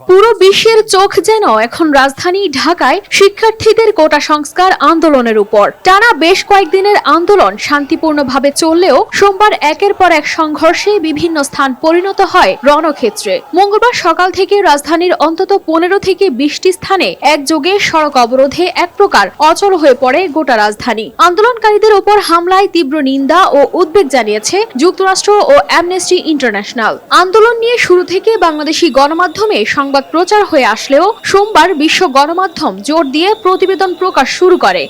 পুরো বিশ্বের চোখ যেন এখন রাজধানী ঢাকায় শিক্ষার্থীদের কোটা সংস্কার আন্দোলনের উপর। টানা বেশ কয়েকদিনের আন্দোলন শান্তিপূর্ণভাবে চললেও সোমবার একের পর এক সংঘর্ষে বিভিন্ন স্থান পরিণত হয় রণক্ষেত্রে। মঙ্গলবার সকাল থেকে রাজধানীর অন্তত 15 থেকে 20টি স্থানে একযোগে সড়ক অবরোধে এক প্রকার অচল হয়ে পড়ে গোটা রাজধানী। আন্দোলনকারীদের উপর হামলায় তীব্র নিন্দা ও উদ্বেগ জানিয়েছে যুক্তরাষ্ট্র ও অ্যামনেস্টি ইন্টারন্যাশনাল। আন্দোলন নিয়ে শুরু থেকে বাংলাদেশি গণমাধ্যমে সংবাদ প্রচার হয়ে আসলেও সোমবার বিশ্ব গণমাধ্যম জোর দিয়ে প্রতিবেদন প্রকাশ শুরু করে।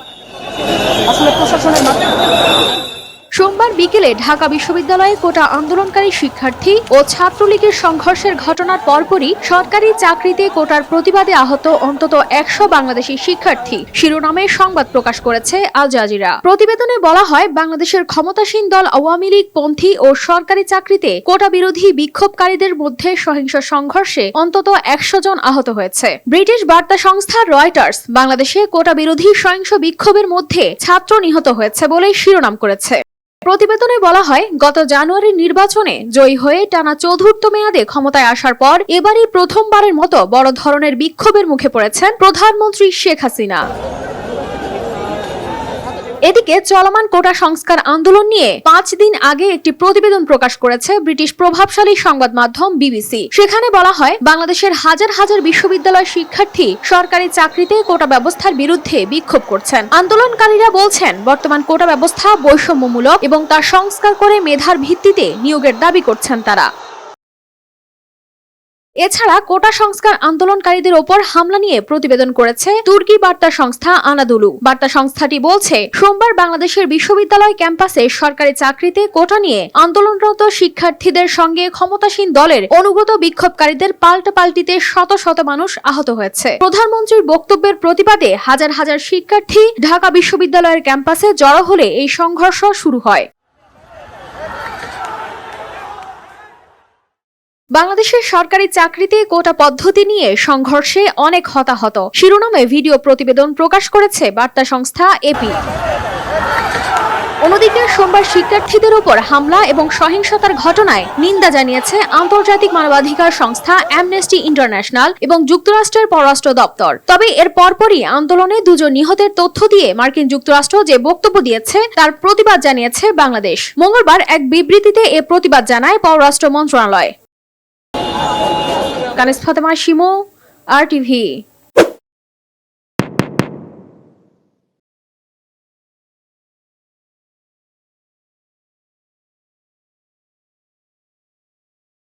সোমবার বিকেলে ঢাকা বিশ্ববিদ্যালয়ে কোটা আন্দোলনকারী শিক্ষার্থী ও ছাত্রলীগের সংঘর্ষের ঘটনার পরপরই সরকারি চাকরিতে কোটার প্রতিবাদে আহত অন্তত 100 বাংলাদেশি শিক্ষার্থী শিরোনামে সংবাদ প্রকাশ করেছে আল জাজিরা। প্রতিবেদনে বলা হয়, বাংলাদেশের ক্ষমতাসীন দল আওয়ামী লীগ পন্থী ও সরকারি চাকরিতে কোটা বিরোধী বিক্ষোভকারীদের মধ্যে সহিংস সংঘর্ষে অন্তত 100 জন আহত হয়েছে। ব্রিটিশ বার্তা সংস্থা রয়টার্স বাংলাদেশে কোটা বিরোধী সহিংস বিক্ষোভের মধ্যে ছাত্র নিহত হয়েছে বলে শিরোনাম করেছে। প্রতিবেদনে বলা হয়, গত জানুয়ারির নির্বাচনে জয়ী হয়ে টানা চতুর্থ মেয়াদে ক্ষমতায় আসার পর এবারই প্রথমবারের মতো বড় ধরনের বিক্ষোভের মুখে পড়েছেন প্রধানমন্ত্রী শেখ হাসিনা। এদিকে চলমান কোটা সংস্কার আন্দোলন নিয়ে 5 দিন আগে একটি প্রতিবেদন প্রকাশ করেছে ব্রিটিশ প্রভাবশালী সংবাদ মাধ্যম বিবিসি। সেখানে বলা হয়, বাংলাদেশের হাজার হাজার বিশ্ববিদ্যালয় শিক্ষার্থী সরকারি চাকরিতে কোটা ব্যবস্থার বিরুদ্ধে বিক্ষোভ করছেন। আন্দোলনকারীরা বলছেন, বর্তমান কোটা ব্যবস্থা বৈষম্যমূলক এবং তা সংস্কার করে মেধার ভিত্তিতে নিয়োগের দাবি করছেন তারা। এছাড়া কোটা সংস্কার আন্দোলনকারীদের ওপর হামলা নিয়ে প্রতিবেদন করেছে তুর্কি বার্তা সংস্থা আনাদুলু। বার্তা সংস্থাটি বলছে, সোমবার বাংলাদেশের বিশ্ববিদ্যালয় ক্যাম্পাসে সরকারি চাকরিতে কোটা নিয়ে আন্দোলনরত শিক্ষার্থীদের সঙ্গে ক্ষমতাসীন দলের অনুগত বিক্ষোভকারীদের পাল্টাপাল্টিতে শত শত মানুষ আহত হয়েছে। প্রধানমন্ত্রীর বক্তব্যের প্রতিবাদে হাজার হাজার শিক্ষার্থী ঢাকা বিশ্ববিদ্যালয়ের ক্যাম্পাসে জড়ো হলে এই সংঘর্ষ শুরু হয়। বাংলাদেশের সরকারি চাকরিতে কোটা পদ্ধতি নিয়ে সংঘর্ষে অনেক হতাহত শিরোনামে ভিডিও প্রতিবেদন প্রকাশ করেছে বার্তা সংস্থা এপি। অন্যদিকে সোমবার শিক্ষার্থীদের উপর হামলা এবং সহিংসতার ঘটনায় নিন্দা জানিয়েছে আন্তর্জাতিক মানবাধিকার সংস্থা অ্যামনেস্টি ইন্টারন্যাশনাল এবং যুক্তরাষ্ট্রের পররাষ্ট্র দপ্তর। তবে এর পরপরই আন্দোলনে 2 জন নিহতের তথ্য দিয়ে মার্কিন যুক্তরাষ্ট্র যে বক্তব্য দিয়েছে তার প্রতিবাদ জানিয়েছে বাংলাদেশ। মঙ্গলবার এক বিবৃতিতে এ প্রতিবাদ জানায় পররাষ্ট্র মন্ত্রণালয়। কানিস ফাতেমা শিমু, RTV।